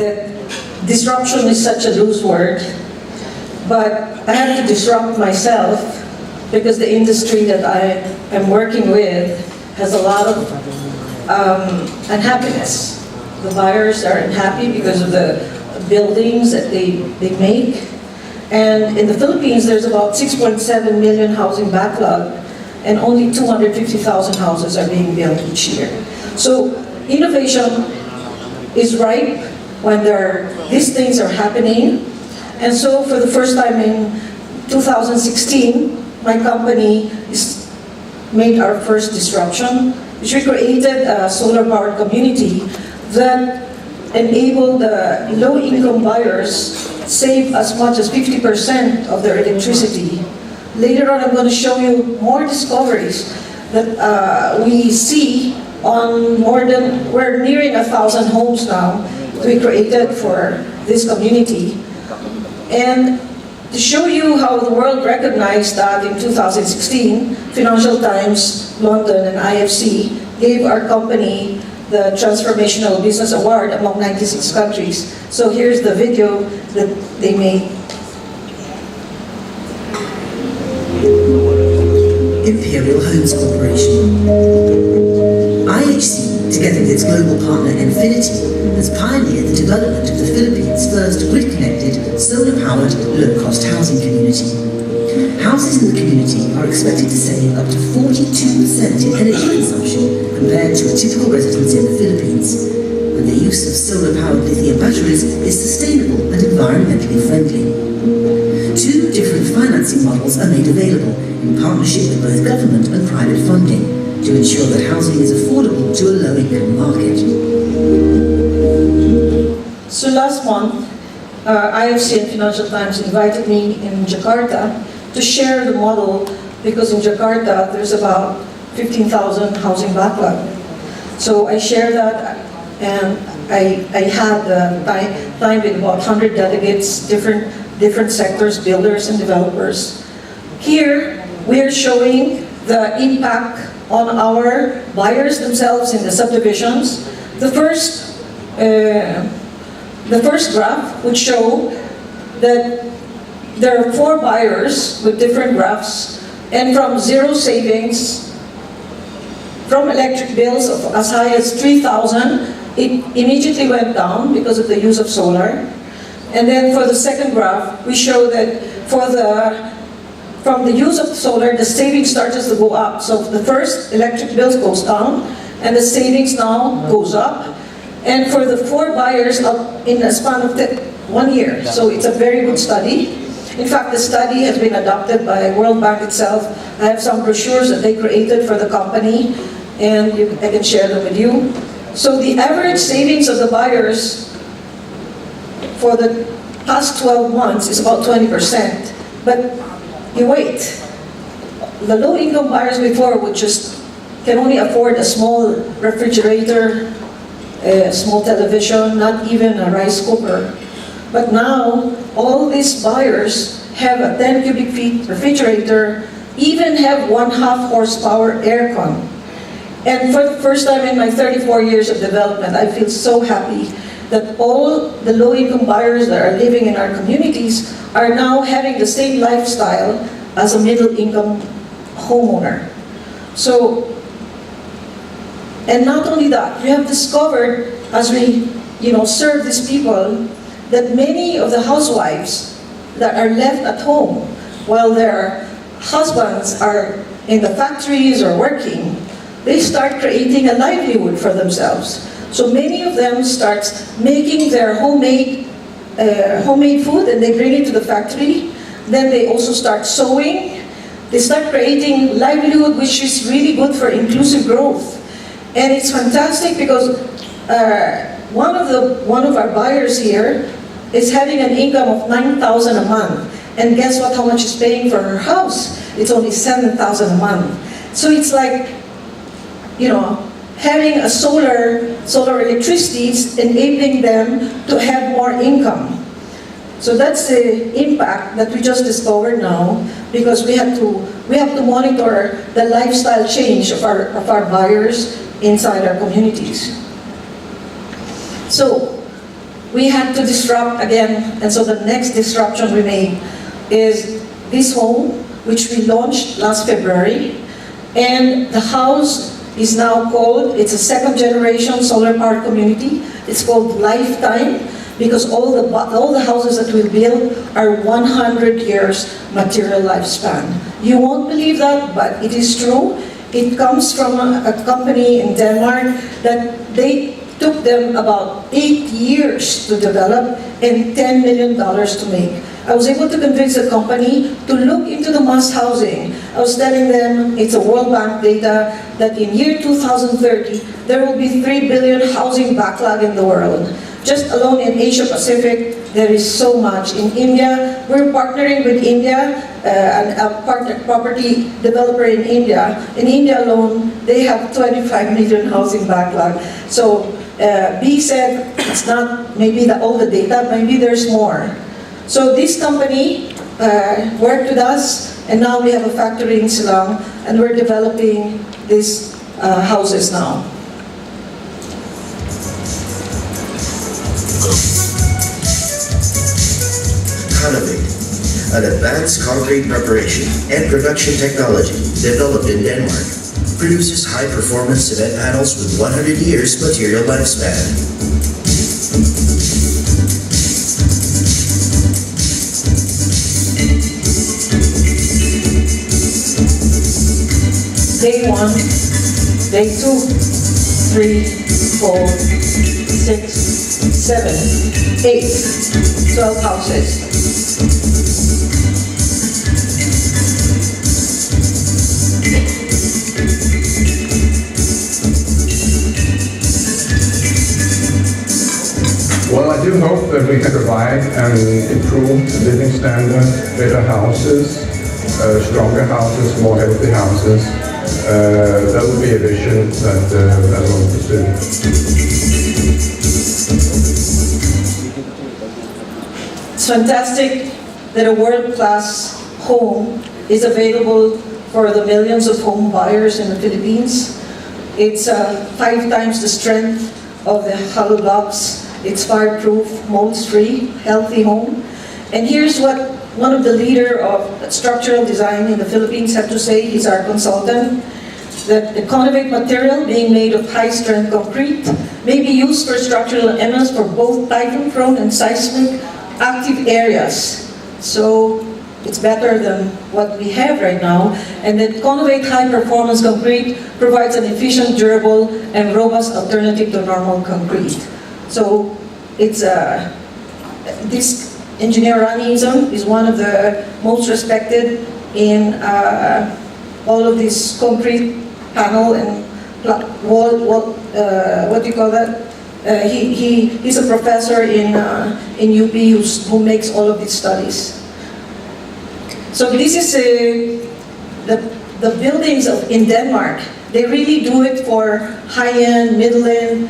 that disruption is such a loose word, but I have to disrupt myself because the industry that I am working with has a lot of unhappiness. The buyers are unhappy because of the buildings that they make. And in the Philippines, there's about 6.7 million housing backlog, and only 250,000 houses are being built each year. So innovation is ripe when these things are happening. And so for the first time in 2016, my company made our first disruption, which we created a solar-powered community that enabled the low-income buyers save as much as 50% of their electricity. Later on, I'm going to show you more discoveries that we see on we're nearing 1,000 homes now we created for this community. And to show you how the world recognized that in 2016, Financial Times, London, and IFC gave our company the Transformational Business Award among 96 countries. So here's the video that they made. Imperial Homes Corporation. IHC, together with its global partner Infinity, has pioneered the development of the Philippines' first grid-connected, solar-powered, low-cost housing community. Houses in the community are expected to save up to 42% in energy consumption compared to a typical residence in the Philippines, and the use of solar-powered lithium batteries is sustainable and environmentally friendly. Two different financing models are made available in partnership with both government and private funding to ensure that housing is affordable to a low-income market. So last month, IFC and Financial Times invited me in Jakarta to share the model, because in Jakarta there's about 15,000 housing backlog. So I shared that, and I had time with about 100 delegates, different sectors, builders and developers. Here, we are showing the impact on our buyers themselves in the subdivisions. The first graph would show that there are 4 buyers with different graphs, and from zero savings, from electric bills of as high as 3,000, it immediately went down because of the use of solar. And then for the second graph, we show that from the use of solar, the savings starts to go up. So the first electric bills goes down, and the savings now goes up. And for the 4 buyers in a span of 1 year. So it's a very good study. In fact, the study has been adopted by World Bank itself. I have some brochures that they created for the company, and I can share them with you. So the average savings of the buyers for the past 12 months is about 20%. But you wait. The low-income buyers before can only afford a small refrigerator, a small television, not even a rice cooker. But now, all these buyers have a 10 cubic feet refrigerator, even have 1/2 horsepower aircon. And for the first time in my 34 years of development, I feel so happy that all the low-income buyers that are living in our communities are now having the same lifestyle as a middle-income homeowner. So, and not only that, we have discovered as we serve these people that many of the housewives that are left at home while their husbands are in the factories or working, they start creating a livelihood for themselves. So many of them start making their homemade food, and they bring it to the factory. Then they also start sewing. They start creating livelihood, which is really good for inclusive growth. And it's fantastic because one of our buyers here is having an income of 9,000 a month. And guess what? How much is paying for her house? It's only 7,000 a month. So it's like, having a solar electricity is enabling them to have more income. So that's the impact that we just discovered now, because we have to monitor the lifestyle change of our buyers inside our communities. So we had to disrupt again, and so the next disruption we made is this home, which we launched last February, and the house is now called, it's a second generation solar powered community. It's called Lifetime, because all the houses that we build are 100 years material lifespan. You won't believe that, but it is true. It comes from a company in Denmark that they took them about 8 years to develop and $10 million to make. I was able to convince the company to look into the mass housing. I was telling them it's a World Bank data that in year 2030, there will be 3 billion housing backlog in the world. Just alone in Asia Pacific, there is so much. In India, we're partnering with India, a property developer in India. In India alone, they have 25 million housing backlog. So B said it's not maybe all the data, maybe there's more. So this company worked with us, and now we have a factory in Silang, and we're developing these houses now. Conovate, an advanced concrete preparation and production technology developed in Denmark, produces high-performance cement panels with 100 years material lifespan. Day 1, day 2, 3, 4, 6, 7, 8, 12 houses. Well, I do hope that we can provide an improved living standard, better houses, stronger houses, more healthy houses. That would be a vision that we'll pursue. It's fantastic that a world-class home is available for the millions of home buyers in the Philippines. It's 5 times the strength of the hollow blocks. It's fireproof, mold-free, healthy home. And here's what one of the leader of structural design in the Philippines had to say. He's our consultant. That the Conovate material, being made of high-strength concrete, may be used for structural elements for both typhoon-prone and seismic active areas. So it's better than what we have right now. And that Conovate high-performance concrete provides an efficient, durable, and robust alternative to normal concrete. So it's this engineer Ranism is one of the most respected in all of these concrete panel and wall what do you call that? He's a professor in UP who makes all of these studies. So this is the buildings in Denmark. They really do it for high-end, middle-end,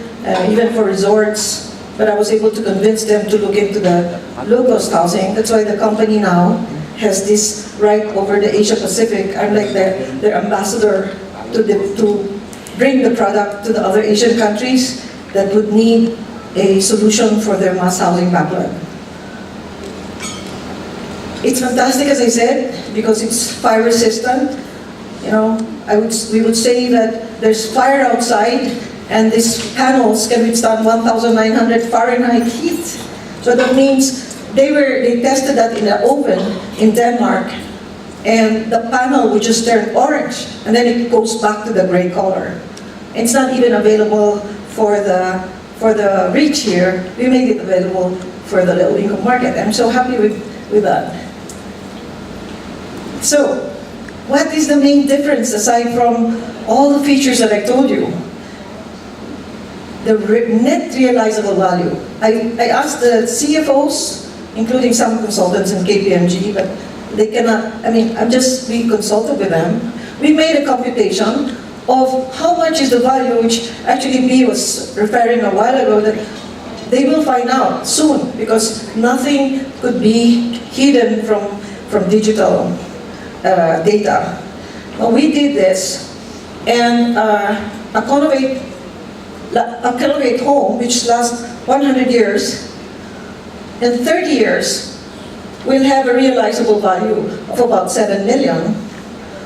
even for resorts. But I was able to convince them to look into the low-cost housing. That's why the company now has this right over the Asia Pacific. I'm like their ambassador to bring the product to the other Asian countries that would need a solution for their mass housing backlog. It's fantastic, as I said, because it's fire resistant. You know, we would say that there's fire outside, and these panels can withstand 1,900 Fahrenheit heat. So that means they tested that in an oven in Denmark, and the panel would just turn orange, and then it goes back to the gray color. It's not even available for the rich here. We made it available for the low income market. I'm so happy with that. So, what is the main difference aside from all the features that I told you? The net realizable value. I asked the CFOs, including some consultants in KPMG, but they cannot, I'm just being consulted with them. We made a computation of how much is the value, which actually B was referring a while ago, that they will find out soon, because nothing could be hidden from digital data. Well, we did this, and a Conovate home, which lasts 100 years, in 30 years, will have a realizable value of about 7 million,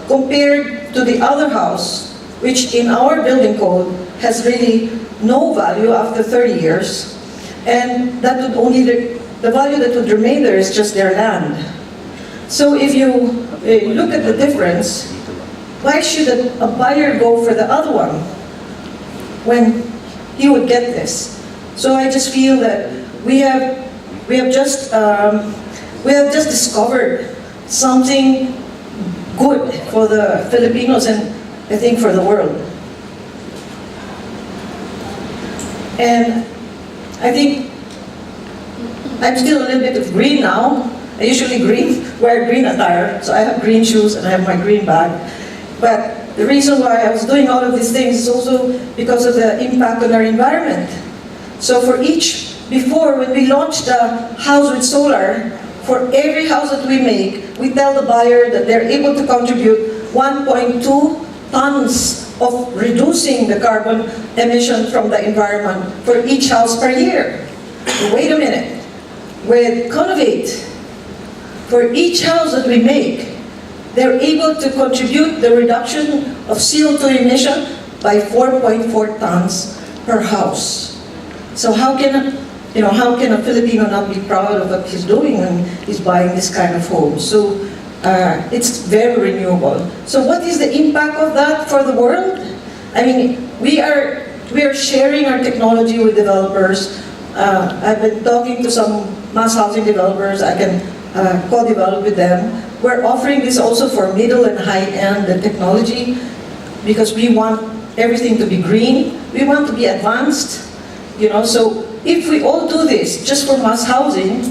compared to the other house, which in our building code has really no value after 30 years, and that would only, the value that would remain there is just their land. So if you look at the difference, why should a buyer go for the other one when he would get this? So I just feel that we have just discovered something good for the Filipinos and I think for the world. And I think I'm still a little bit of green now. I usually wear green attire, so I have green shoes and I have my green bag. But the reason why I was doing all of these things is also because of the impact on our environment. So before when we launched the house with solar, for every house that we make, we tell the buyer that they're able to contribute 1.2 tons of reducing the carbon emission from the environment for each house per year. Wait a minute. With Connovate, for each house that we make, they're able to contribute the reduction of CO2 emission by 4.4 tons per house. So how can a Filipino not be proud of what he's doing when he's buying this kind of home? So it's very renewable. So what is the impact of that for the world? I mean, we are sharing our technology with developers. I've been talking to some mass housing developers. I can co-develop with them. We're offering this also for middle and high-end technology because we want everything to be green. We want to be advanced. So if we all do this just for mass housing,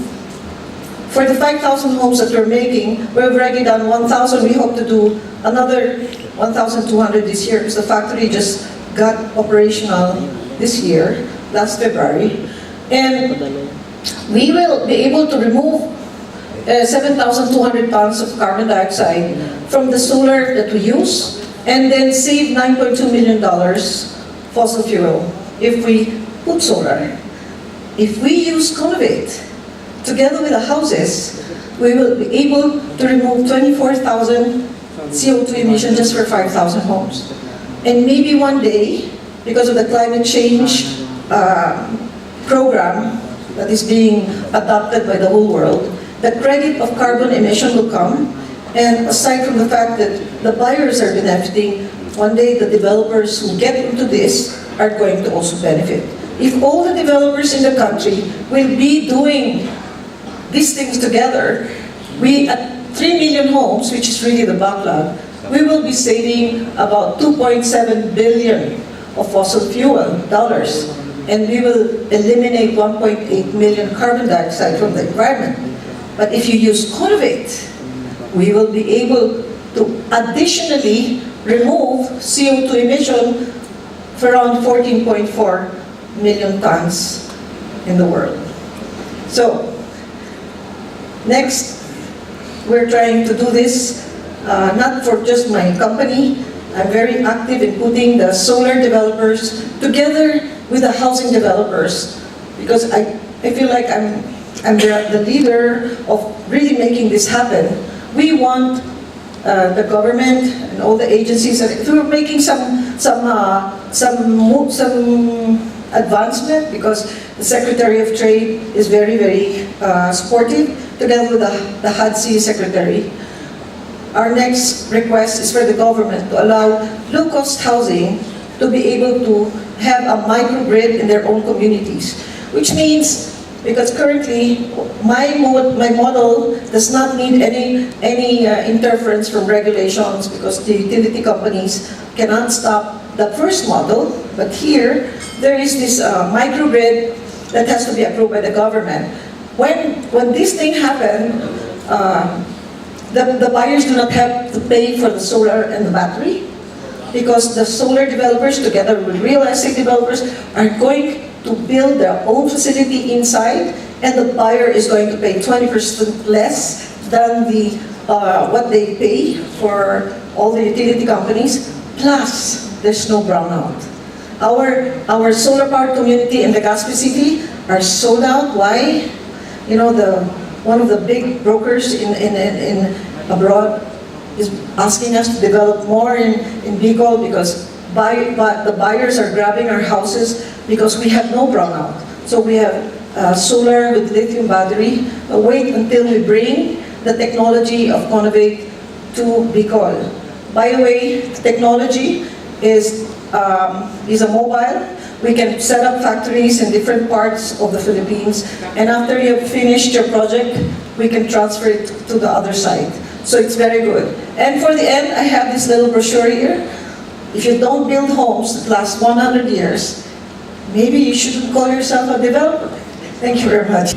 for the 5,000 homes that we're making, we've already done 1,000. We hope to do another 1,200 this year because the factory just got operational this year, last February. And we will be able to remove 7,200 tons of carbon dioxide from the solar that we use and then save $9.2 million fossil fuel if we put solar. If we use Connovate, together with the houses, we will be able to remove 24,000 CO2 emissions just for 5,000 homes. And maybe one day, because of the climate change program that is being adopted by the whole world, the credit of carbon emission will come. And aside from the fact that the buyers are benefiting, one day the developers who get into this are going to also benefit. If all the developers in the country will be doing these things together, we at 3 million homes, which is really the backlog, we will be saving about 2.7 billion of fossil fuel dollars, and we will eliminate 1.8 million carbon dioxide from the environment. But if you use Connovate, we will be able to additionally remove CO2 emission for around 14.4 million tons in the world. So, next, we're trying to do this not for just my company. I'm very active in putting the solar developers together with the housing developers because I feel like I'm the leader of really making this happen. We want the government and all the agencies, we're making some advancement because the Secretary of Trade is very, very supportive, together with the HADC Secretary. Our next request is for the government to allow low-cost housing to be able to have a microgrid in their own communities, which means, because currently my model does not need any interference from regulations because the utility companies cannot stop the first model, but here there is this microgrid that has to be approved by the government. When this thing happened, the buyers do not have to pay for the solar and the battery because the solar developers together with real estate developers are going to build their own facility inside, and the buyer is going to pay 20% less than what they pay for all the utility companies, plus there's no brownout. Our solar powered community in Legazpi City are sold out. Why? one of the big brokers in abroad is asking us to develop more in Bicol because the buyers are grabbing our houses because we have no brownout. So we have solar with lithium battery. Wait until we bring the technology of Conovate to Bicol. By the way, technology is a mobile. We can set up factories in different parts of the Philippines, and after you've finished your project, we can transfer it to the other side. So it's very good. And for the end, I have this little brochure here. If you don't build homes that last 100 years, maybe you shouldn't call yourself a developer. Thank you very much.